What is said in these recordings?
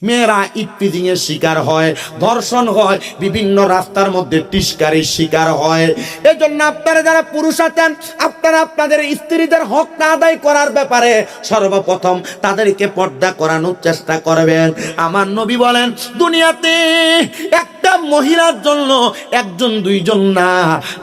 মেয়েরা ইফটিজিং এর শিকার হয়, ধর্ষণ হয়, বিভিন্ন রাস্তার মধ্যে টিস্কারির শিকার হয়। এজন্য আপনারা যারা পুরুষ আছেন, আপনারা আপনাদের স্ত্রীদের হকটা আদায় করার ব্যাপারে সর্বপ্রথম তাদেরকে পর্দা করানোর চেষ্টা করবেন। আমার নবী বলেন, দুনিয়াতে একটা মহিলার জন্য একজন দুইজন না,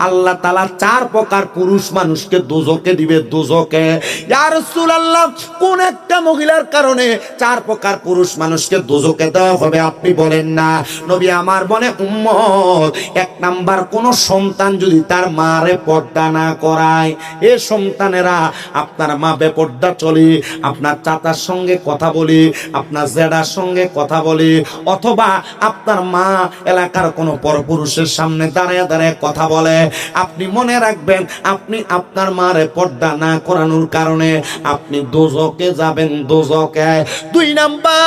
আল্লাহ তাআলা 4 প্রকার পুরুষ মানুষকে দোজখে দিবে, দোজখে। ইয়া রাসূলুল্লাহ, কোন একটা মহিলার কারণে 4 প্রকার পুরুষ মানুষকে দোজখে দেওয়া হবে আপনি বলেন না? নবী আমার বলে, উম্মত, 1 নাম্বার, কোন সন্তান যদি তার মারে পর্দা না করায়। এ সন্তানেরা, আপনার মা বেপর্দা চলে, আপনার চাচার সঙ্গে কথা বলে, আপনার জেডার সঙ্গে কথা বলে, অথবা আপনার মা এলাকার কোনো পরপুরুষের সামনে দাঁড়িয়ে দাঁড়িয়ে কথা বলে, আপনি মনে রাখবেন, আপনি আপনার মারে পর্দা না করানোর কারণে আপনি দোজখে যাবেন, দোজখে। 2 নাম্বার,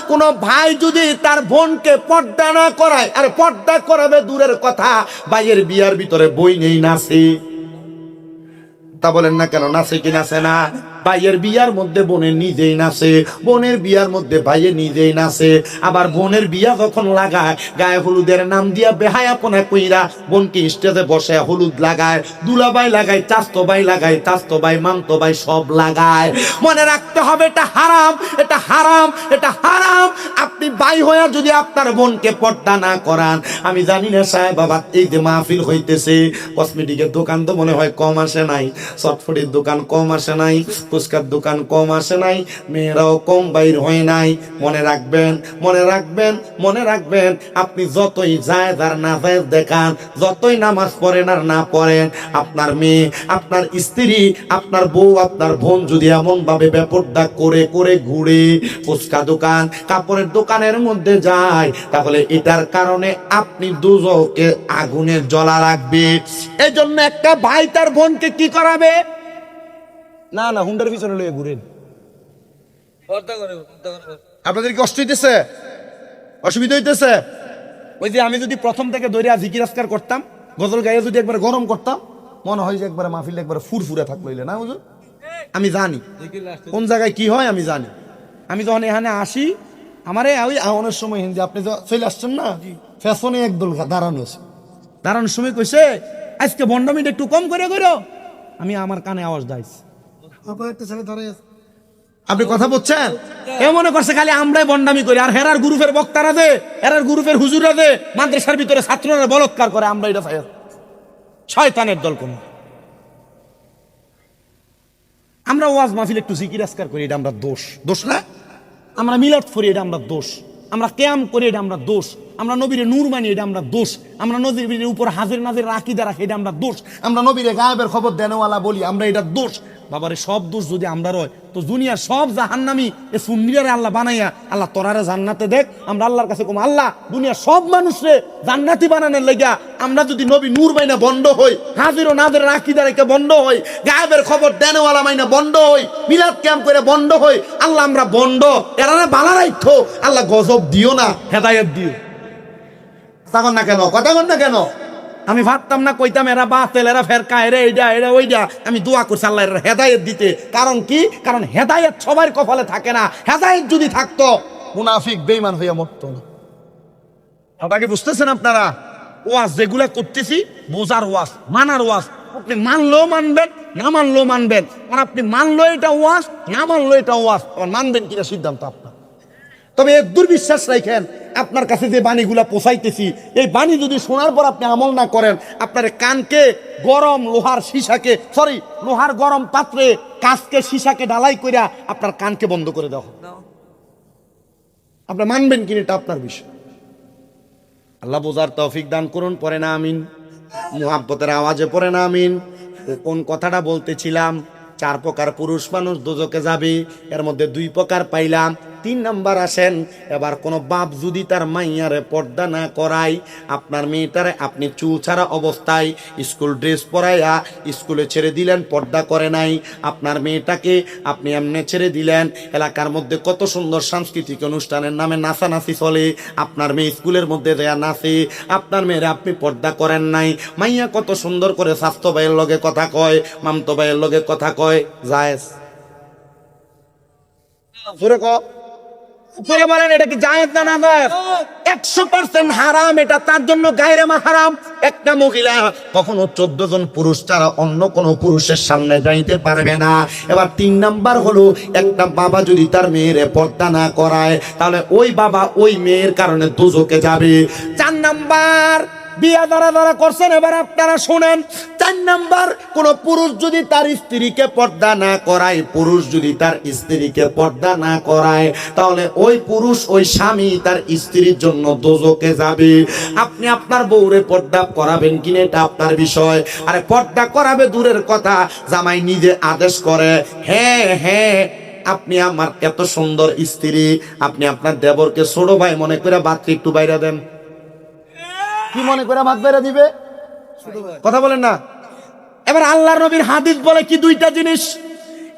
কোন ভাই যদি তার বোনকে পর্দা না করায়, আর পর্দা করাবে দূরের কথা, ভাইয়ের বিয়ার ভিতরে বই নেই, নাচে। তা বলেন না কেন? নাচে কি নাচে না? ভাইয়ের বিয়ার মধ্যে বোনের নিজেই নাচে, বোনের বিয়ার মধ্যে ভাইয়ের নিজেই নাচে। আবার বোনের বিয়া যখন লাগায়, গায়ে হলুদের নাম দিয়া বেহায়াপনা কইরা বোনকে স্টেজে বসে হলুদ লাগায়, দুলাভাই লাগায়, চাচতো ভাই লাগায়, চাচতো ভাই, মামতো ভাই সব লাগায়। মনে রাখতে হবে, এটা হারাম, এটা হারাম, এটা হারাম। আপনি ভাই হয়ে যদি আপনার বোনকে পর্দা না করান, আমি জানি না সাহেব বাবা, এই যে মাহফিল হইতেছে, কসমেটিকের দোকান তো মনে হয় কম আসে নাই, চটফটির দোকান কম আসে নাই, ফুচকার দোকান কম আসে নাই, মেয়েরাও কম বাইর হয় নাই। মনে রাখবেন, মনে রাখবেন, মনে রাখবেন, আপনি যতই জায়েজ আর না জায়েজ দেখান, যতই নামাজ পড়েন আর না পড়েন, আপনার মেয়ে, আপনার স্ত্রী, আপনার বউ, আপনার বোন যদি এমন ভাবে বেপর্দা করে করে ঘুরে ফুচকা দোকান, কাপড়ের দোকানের মধ্যে যায়, তাহলে এটার কারণে আপনি দোজখে আগুনের জ্বলা লাগবে। এই জন্য একটা ভাই তার বোনকে কি করাবে? না না, হুন্ডার পিছনে লয়ে ঘুরেন। আপনাদের কি কষ্ট হইতেছে? অসুবিধা হইতেছে? ওই যে আমি যদি প্রথম থেকে দৈরা জিকির আজকার করতাম, গজল গায়ে যদি একবার গরম করতাম, মনে হয় যে একবার মাহফিল একবার ফুরফুরে থাকলো, না হুজুর? আমি জানি কোন জায়গায় কি হয়, আমি জানি। আমি যখন এখানে আসি, আমারে ওই আওয়ানোর সময় হিন্দি আপনি চলে আসছেন না, ফ্যাশনে একদল দাঁড়ানো আছে, দাঁড়ানোর সময় কইছে, আজকে বন্ডামিটা একটু কম করে করো। আমি আমার কানে আওয়াজ দাইছি, আপনি কথা বলছেন, এ মনে করছে খালি আমরাই বন্ডামি করি, আর হেরার গ্রুপের বক্তারা দে, হেরার গ্রুপের হুজুরা দে, মাদ্রাসার ভিতরে ছাত্ররা বলৎকার করে, আমরা এটা শয়তানের দল। কোন আমরা ওয়াজ মাহফিল একটু জিকির আজকার করি, এটা আমরা দোষ, দোষ না? আমরা মিলাদ করি, এটা আমরা দোষ। আমরা কিয়াম করি, এটা আমরা দোষ। আমরা নবীরে নূর মানি, এটা আমরা দোষ। আমরা নবীর উপর হাজির নাজির আকীদা রাখি, এটা আমরা দোষ। আমরা নবীরে গায়েবের খবর দেনওয়ালা বলি, আমরা এটা দোষ। বাবারে, সব দোষ যদি আমরা রয়, তো দুনিয়ার সব জাহান্নামী এ সুন্নিয়ারে আল্লাহ বানাইয়া, আল্লাহ তোরারে জান্নাতে দেখ। আমরা আল্লাহর কাছে কম, আল্লাহ দুনিয়ার সব মানুষরে জান্নাতি বানানোর লাগিয়া আমরা যদি নবী নূর মাইনা বন্ধ হই, হাজির ও নাজির আকীদা রেখে বন্ধ হই, গায়েবের খবর দেনওয়ালা মাইনা বন্ধ হই, মিলাদ কিয়াম করে বন্ধ হই, আল্লাহ আমরা বন্ধ, এরা বালা রাখো, আল্লাহ গজব দিও না, হেদায়েত দিও। তখন না কেন কথা কন না কেন? আমি ভাবতাম না, কইতাম এরা বাতিল, এরা ফেরকা, এরা এইটা, এরা ওইটা। আমি দোয়া করছি আল্লাহ এর হেদায়েত দিতে। কারণ কি? কারণ হেদায়েত সবার কপালে থাকে না। হেদায়েত যদি থাকতো, মুনাফিক বেঈমান হইয়া মরতো না। কথাকে বুঝতেছেন আপনারা? ওয়াজ যেগুলা করতেছি, বোঝার ওয়াজ, মানার ওয়াজ। আপনি মানলেও মানবেন, না মানলেও মানবেন। আর আপনি মানলো এটা ওয়াজ, না মানলো এটা ওয়াজ, আবার মানবেন কিনা সিদ্ধান্ত আপনার। তবে এক দুর্বিশ্বাস রাখেন, আপনার কাছে যে বাণীগুলা পৌঁছাইতেছি, এই বাণী যদি শোনার পর আপনি আমল না করেন, আপনার কানকে গরম লোহার সীসাকে, লোহার গরম পাত্রে কাঁচকে সীসাকে ঢালাই কইরা আপনার কানকে বন্ধ করে দেওয়া। আপনি মানবেন কিনা এটা আপনার বিষয়। আল্লাহ বোঝার তৌফিক দান করুন। পড়ে না আমিন। মুহাব্বতের আওয়াজে পড়ে না আমিন। কোন কথাটা বলতেছিলাম? 4 প্রকার পুরুষ মানুষ দোজখে যাবে, এর মধ্যে 2 প্রকার পাইলাম। 3 নাম্বার আসেন, এবার কোন বাপ যদি তার মাইয়ারে পর্দা না করায়, আপনার মেয়েটারে আপনি চুল ছাড়া অবস্থায় স্কুল ড্রেস পরাইয়া স্কুলে ছেড়ে দিলেন, পর্দা করে নাই। আপনার মেয়েটাকে আপনি এমনি ছেড়ে দিলেন, এলাকার মধ্যে কত সুন্দর সাংস্কৃতিক অনুষ্ঠানের নামে নাচানাচি চলে, আপনার মেয়ে স্কুলের মধ্যে দেয়া নাচে, আপনার মেয়েরা আপনি পর্দা করেন নাই। মাইয়া কত সুন্দর করে স্বাস্থ্য ভাইয়ের লগে কথা কয়, মামতো ভাইয়ের লগে কথা কয়, জায়েজ? জোরে ক। করে বলেন এটা কি জায়েজ না নাজায়েজ? 100% হারাম, এটা তার জন্য গায়রে মাহরাম। একটা মহিলা কখনো 14 জন পুরুষ ছাড়া অন্য কোনো পুরুষের সামনে যাইতে পারবে না। এবার 3 নাম্বার হলো, একটা বাবা যদি তার মেয়ের পর্দা না করায় তাহলে ওই বাবা ওই মেয়ের কারণে দোজখে যাবে। 4 নাম্বার, বিয়া যারা করছেন এবার আপনারা শুনেন। 4 নাম্বার, কোন পুরুষ যদি তার স্ত্রীকে পর্দা না করায়, পুরুষ যদি তার স্ত্রীকে পর্দা না করায় তাহলে ওই পুরুষ ওই স্বামী তার স্ত্রীর জন্য দোজখে যাবে। আপনি আপনার বউরে পর্দা করাবেন কিনা এটা আপনার বিষয়। আরে পর্দা করাবে দূরের কথা, জামাই নিজে আদেশ করে, হ্যাঁ হ্যাঁ আপনি আমার এত সুন্দর স্ত্রী, আপনি আপনার দেবরকে ছোট ভাই মনে করে ভাতকে একটু বাইরে দেন। কি মনে করে ভাত বাইরে দিবে? কথা বলেন না। এবার আল্লাহর নবীর হাদিস বলে কি 2টা জিনিস।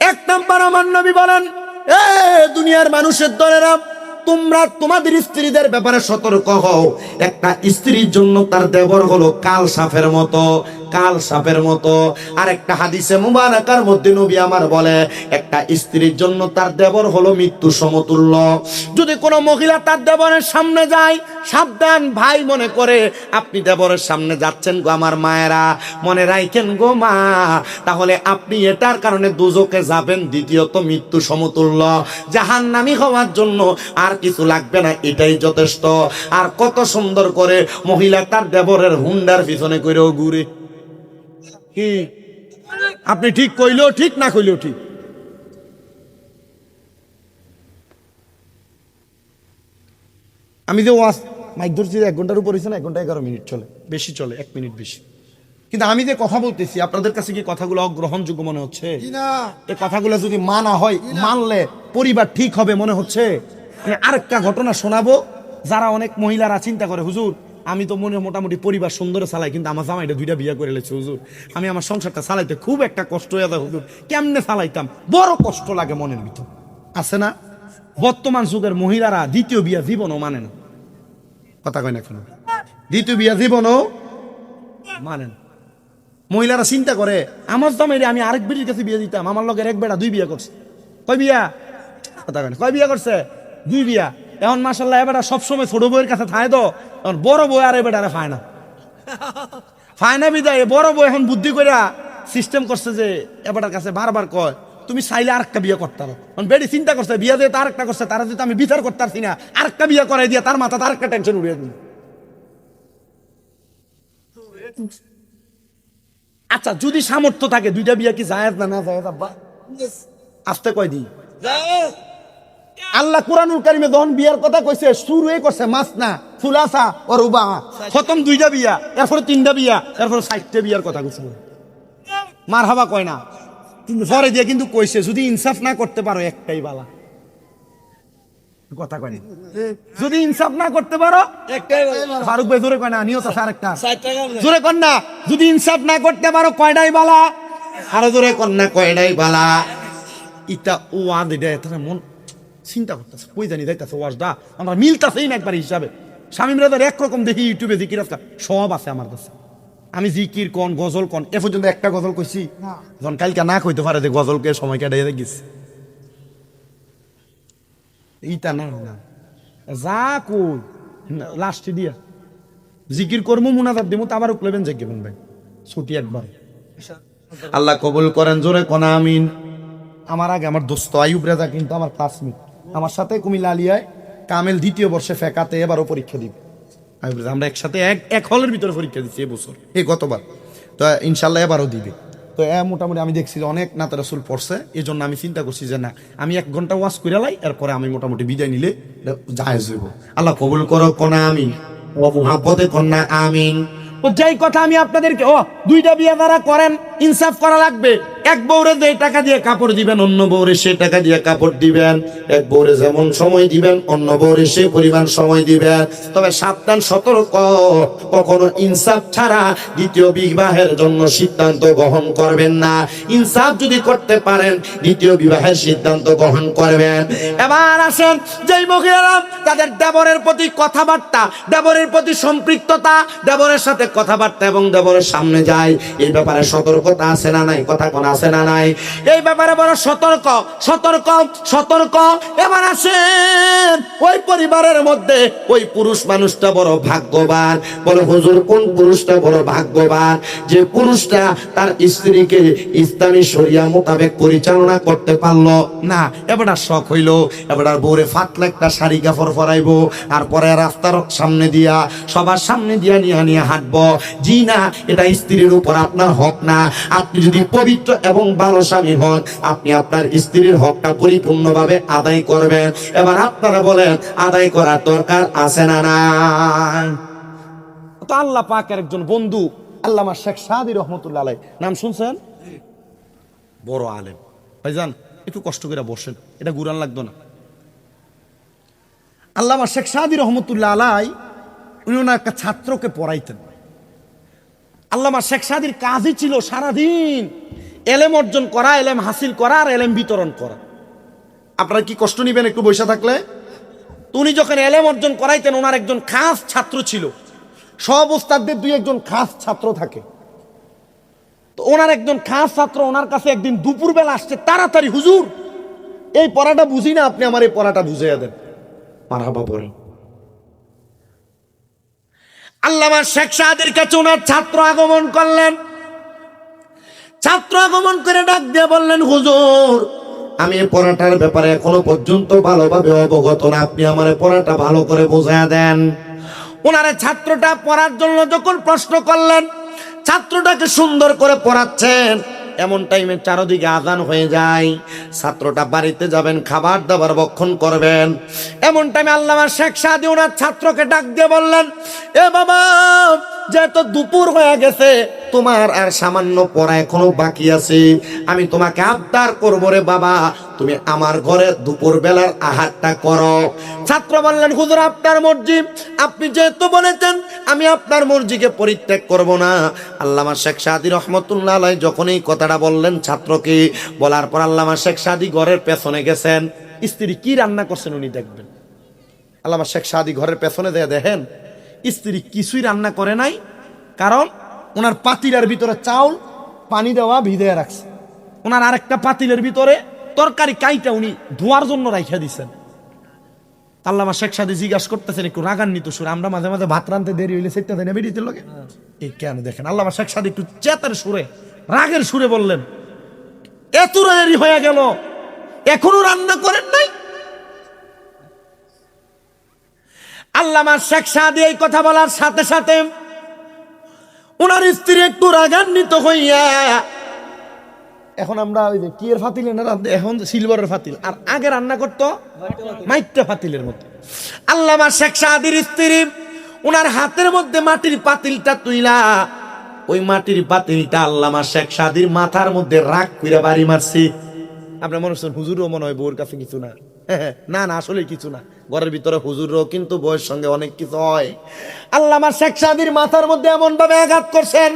1 নাম্বার, আমার নবী বলেন, এ দুনিয়ার মানুষের দলেরা, তোমরা তোমাদের স্ত্রীদের ব্যাপারে সতর্ক হও। একটা স্ত্রীর জন্য তার দেবর হলো কাল সাপের মতো, কাল সাপের মতো। আর একটা হাদিসে মুবারাকার মধ্যে নবী আমার বলে, একটা স্ত্রীর জন্য তার দেবর হলো মৃত্যু সমতুল্য। যদি কোনো মহিলা তার দেবরের সামনে যায়, সাবধান ভাই মনে করে আপনি দেবরের সামনে যাচ্ছেন গো আমার মায়েরা, মনে রাখেন গো মা, তাহলে আপনি এটার কারণে দোজখে যাবেন। দ্বিতীয়ত মৃত্যু সমতুল্য, জাহান্নামী হওয়ার জন্য আর কিছু লাগবে না, এটাই যথেষ্ট। আর কত সুন্দর করে মহিলা তার দেবরের হুন্ডার পিছনে করেও ঘুরে। কি আপনি ঠিক কইলেও ঠিক, না কইলেও ঠিক। আমি যে ওয়াজ মাইক ধরছি 1 ঘন্টার উপর হয়েছে না, 1 ঘন্টা 11 মিনিট চলে, বেশি চলে, 1 মিনিট বেশি। কিন্তু আমি যে কথা বলতেছি আপনাদের কাছে কি কথাগুলো অগ্রহণযোগ্য মনে হচ্ছে? এই কথাগুলো যদি মানা হয়, মানলে পরিবার ঠিক হবে মনে হচ্ছে? আরেকটা ঘটনা শোনাবো। যারা অনেক মহিলারা চিন্তা করে, হুজুর আমি তো মনে মোটামুটি পরিবার সুন্দর চালাই, কিন্তু আমার জামাইটা 2টা বিয়ে করে লেছে হুজুর, আমি আমার সংসারটা চালাইতে খুব একটা কষ্ট হয়ে যায় হুজুর, কেমনে চালাইতাম, বড় কষ্ট লাগে মনের ভিতর। আছে না? বর্তমান যুগের মহিলারা দ্বিতীয় বিয়া জীবনও মানে না। কথা কয় না কেন? দ্বিতীয় বিয়া জীবনও মানে না। মহিলারা চিন্তা করে, আমার জামাইরে আমি আরেক বেটির কাছে বিয়ে দিতাম, আমার লগের 1 বেটা 2 বিয়া করছে। কয় বিয়া? কথা কয় না। কয় বিয়া করছে? 2 বিয়া। এখন মাশাআল্লাহ এবারে সবসময় ছোট বউয়ের কাছে থাকে, তো এখন বড় বউ আর এবারে ফায় না, ফায় না বিদায় বড় বউ এখন বুদ্ধি করে সিস্টেম করছে যে এবারের কাছে বারবার কয়, তুমি চাইলে আরেকটা বিয়ে করতে পারো। বেডি চিন্তা করছে, বিয়া দিয়ে তার একটা করছে, তারা যদি আমি বিচার করতে পারছি না, আরেকটা বিয়ে করাই দিয়ে তার মাথা আরেকটা টেনশন উড়িয়ে দিই। আচ্ছা যদি সামর্থ্য থাকে 2টা বিয়া কি জায়েজ না না জায়েজ? আব্বা আস্তে কয় দিই। আল্লাহ কুরআনুল কারীমে যখন বিয়ার কথা কইছে, শুরুই করছে মাসনা ফুলাসা ও রুবা, প্রথম 2টা বিয়া, এরপর 3টা বিয়া, এরপর 60টা বিয়ার কথা কইছে। মারহাবা কয় না, কিন্তু পরে দিয়ে কিন্তু কইছে যদি ইনসাফ না করতে পারো একটাই বালা। কথা কয় না, যদি ইনসাফ না করতে পারো একটাই বালা। ফারুক ভাই জোরে কয় না, নিয়ত আছে আরেকটা, জোরে কর না, যদি ইনসাফ না করতে পারো কয়টাই বালা? আরো জোরে কর না, কয়টাই বালা? ইটা ওয়াদ এটা মন চিন্তা করতেছে, কই জানি যাইতেছে ওয়াজটা আমরা মিলতাছেই না একবার হিসাবে। স্বামী ব্রাদার একরকম দেখি ইউটিউবে জিকির আজকাল সব আছে আমার কাছে। আমি জিকির কন গজল কন, এ পর্যন্ত একটা গজল কইছি, যখন কালকে না কইতে পারে যে গজলকে সময় কাটাই গেছে। ইটা না না যা কই লাস্টে দিয়া জিকির করবো, মুনাজাত দিব, তো আবার উকলেবেন জাগবেন ভাই, ছুটি একবার। আল্লাহ কবুল করেন, জোরে কোন আমিন। আমার আগে আমার দোস্ত আইয়ুব রেজা কিন্তু আমার ক্লাসমেট, আমার সাথে কুমিল্লা আলিয়ায় কামেল 2য় বর্ষে ফেকাতে এবারও পরীক্ষা দিব। আইয়ুব রেজা আমরা একসাথে এক হলের ভিতরে পরীক্ষা দিচ্ছি এবছর, গতবার, তো ইনশাল্লাহ এবারও দিবে। তো মোটামুটি আমি দেখছি যে অনেক নাতে রাসূল পড়ছে, এই জন্য আমি চিন্তা করছি যে না আমি 1 ঘন্টা ওয়াজ করে লাই, এরপরে আমি মোটামুটি বিদায় নিলে জায়েজ হইব। আল্লাহ কবুল করো কোন আমিন, ও মুহাব্বতে কন্যা আমিন। তো যেই কথা আমি আপনাদেরকে, 2টা বিয়ে যারা করেন ইনসাফ করা লাগবে। 1 বউরে যে টাকা দিয়ে কাপড় দিবেন, অন্য বউরে সে টাকা দিয়ে কাপড় দিবেন। 1 বউরে যেমন সময় দিবেন, অন্য বউরে সে পরিমাণ সময় দিবেন। তবে সাবধান, সতর্ক, কখনো ইনসাফ ছাড়া দ্বিতীয় বিবাহের জন্য সিদ্ধান্ত গ্রহণ করবেন না। ইনসাফ যদি করতে পারেন দ্বিতীয় বিবাহের সিদ্ধান্ত গ্রহণ করবেন। এবার আসেন, যেই মহিলারা তাদের দেবরের প্রতি কথাবার্তা, দেবরের প্রতি সম্পৃক্ততা, দেবরের সাথে কথাবার্তা এবং দেবরের সামনে যায়, এই ব্যাপারে সতর্কতা আছে না নাই? কথা কোন আছে না নাই? এই ব্যাপারে বড় সতর্ক সতর্ক সতর্ক। এবার আসেন ওই পরিবারের মধ্যে ওই পুরুষ মানুষটা বড় ভাগ্যবান। বলে হুজুর কোন পুরুষটা বড় ভাগ্যবান? যে পুরুষটা তার স্ত্রীকে ইসলামী শরিয়া মোতাবেক পরিচালনা করতে পারলো না। এবার শখ হইলো, এবার বউরে ফাতলা একটা শাড়ি কাপড় পরাইবো, আর পরে রাস্তার সামনে দিয়া সবার সামনে দিয়া নিয়ে হাঁটবো। জি না, এটা স্ত্রীর উপর আপনার হক না। আপনি যদি পবিত্র এবং ভালো স্বামী হন, আপনি আপনার স্ত্রীর হকটা পরিপূর্ণভাবে আদায় করবেন। এবার আপনারা বলেন আদায় করার দরকার আছে না নাই? তো আল্লাহ পাকের একজন বন্ধু আল্লামা শেখ সাদী রহমতুল্লাহ আলাইহি, নাম শুনছেন? বড় আলেম। ভাইজান একটু কষ্ট করে বসেন, এটা গুরান লাগতো না। আল্লামা শেখ সাদী রহমতুল্লাহ আলাইহি উনি ওনার একটা ছাত্রকে পড়াইতেন। আল্লামা শেখ সাদীর কাজই ছিল সারাদিন এলেম অর্জন করা, এলেম হাসিল করা আর এলেম বিতরণ করা। আপনারা কি কষ্ট নিবেন একটু বসে থাকলে? তো উনি যখন এলেম অর্জন করাইতেন, ওনার একজন খাস ছাত্র ছিল। সব ওস্তাদদের দুই একজন খাস ছাত্র থাকে। তো ওনার একজন খাস ছাত্র ওনার কাছে একদিন দুপুরবেলা আসছে, তাড়াতাড়ি, হুজুর এই পড়াটা বুঝি না, আপনি আমার এই পড়াটা বুঝিয়ে দেন। মারহাবা বলেন। আল্লামা শেখ সাদীর কাছে ওনার ছাত্র আগমন করলেন। ছাত্র আগমন করে ডাক দিয়ে বললেন, হুজুর আমি এই পড়াটার ব্যাপারে এখনো পর্যন্ত ভালোভাবে অবগত না, আপনি আমার পড়াটা ভালো করে বুঝিয়ে দেন। ওনারে ছাত্রটা পড়ার জন্য যখন প্রশ্ন করলেন, ছাত্রটাকে সুন্দর করে পড়াচ্ছেন। এমন টাইমে চারদিকে আজান হয়ে যায়, ছাত্রটা বাড়িতে যাবেন, খাবার দাবার ভক্ষণ করবেন। এমন টাইমে আল্লামা শেখ সাদী ওনার ছাত্রকে ডাক দিয়ে বললেন, এ বাবা, যেহেতু দুপুর হয়ে গেছে, তোমার আর সামান্য পড়া এখনো বাকি আছে, আমি তোমাকে আবদার করবো রে বাবা, তুমি আমার ঘরে দুপুর বেলার আহারটা করো। ছাত্র বললেন, হুজুর আপনার মর্জি, আপনি যেহেতু বলেছেন আমি আপনার মর্জিকে পরিত্যাগ করব না। আল্লামা শেখ সাদী রহমতুল্লাহ আলাইহি যখন এই কথাটা বললেন ছাত্রকে, বলার পর আল্লামা শেখ সাদী ঘরের পেছনে গেছেন। স্ত্রী কি রান্না করছেন উনি দেখবেন। আল্লামা শেখ সাদী ঘরের পেছনে দিয়ে দেখেন স্ত্রী কিছুই রান্না করে নাই, কারণ ওনার পাতিলের ভিতরে চাউল পানি দেওয়া ভিজিয়ে রাখছে। ওনার আরেকটা পাতিলের ভিতরে তরকারি কাইটা উনি ধোয়ার জন্য রাইখা দিচ্ছেন। আল্লামা শেখ সাদী জিজ্ঞাসা করতেছেন একটু রাগান্বিত সুরে, আমরা মাঝে মাঝে ভাত রানতে দেরি হইলে সেটা দেয় না বেরিয়ে লোকে, এই কেন? দেখেন আল্লামা শেখ সাদী একটু চেতার সুরে, রাগের সুরে বললেন, এত দেরি হয়ে গেল এখনো রান্না করেন নাই? আল্লামা শেখ সাদী এই কথা বলার সাথে সাথে ওনার স্ত্রী একটু রাগান্বিত হইয়া, এখন আমরা ওই যে কি এর ফাতিলে না, এখন সিলভারের ফাতিল, আর আগে রান্না করতো মাইটটা ফাতিলের মধ্যে। আল্লামা শেখ সাদীর স্ত্রী ওনার হাতের মধ্যে মাটির পাতিলটা তুইলা, ওই মাটির পাতিলটা আল্লামা শেখ সাদীর মাথার মধ্যে রাগ কইরা বাড়ি মারছি। আপনার মনে হচ্ছেন হুজুরও মনে হয় বউর কাছে কিছু না। না না, আসলে কিছু না, ঘরের ভিতরে হুজুরও কিন্তু বউয়ের সঙ্গে অনেক কিছু হয়। আল্লামা শেখ সাদীর মাথার মধ্যে এমন ভাবে আঘাত করছেন,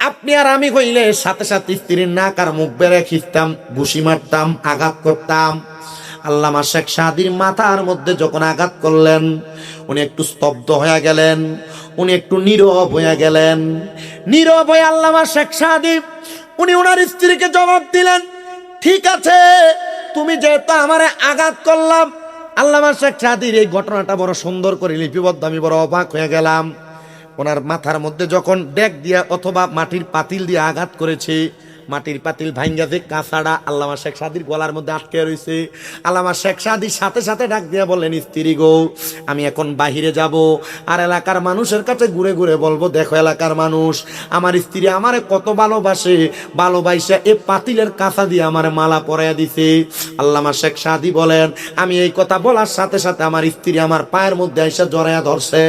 আপনি আর আমি কইলে সাথে সাথে স্ত্রীর নাক আর মুখ বেড়ে খিস্তাম, ঘুষি মারতাম, আঘাত করতাম। আল্লামা শেখ সাদীর মাথার মধ্যে যখন আঘাত করলেন, উনি একটু স্তব্ধ হয়ে গেলেন, উনি একটু নীরব হয়ে গেলেন। নীরব হয়ে আল্লামা শেখ সাদী উনি ওনার স্ত্রীকে জবাব দিলেন, ঠিক আছে, তুমি যেহেতু আমারে আঘাত করলাম। আল্লামা শেখ সাদীর এই ঘটনাটা বড় সুন্দর করে লিপিবদ্ধ, আমি বড় অবাক হয়ে গেলাম। ওনার মাথার মধ্যে যখন ডেক দিয়া অথবা মাটির পাতিল দিয়ে আঘাত করেছে, মাটির পাতিল ভাঙ্গা যে কাঁচাটা আল্লামা শেখ সাদীর গলার মধ্যে আটকে রয়েছে। আল্লামা শেখ সাদীর সাথে সাথে ডাক দিয়া বললেন, স্ত্রী গো, আমি এখন বাহিরে যাব, আর এলাকার মানুষের কাছে ঘুরে ঘুরে বলবো, দেখো এলাকার মানুষ, আমার স্ত্রী আমারে কত ভালোবাসে, ভালোবাসা এ পাতিলের কাঁচা দিয়ে আমার মালা পরাইয়া দিছে। আল্লামা শেখ সাদী বলেন, আমি এই কথা বলার সাথে সাথে আমার স্ত্রী আমার পায়ের মধ্যে এসে জড়াইয়া ধরছে।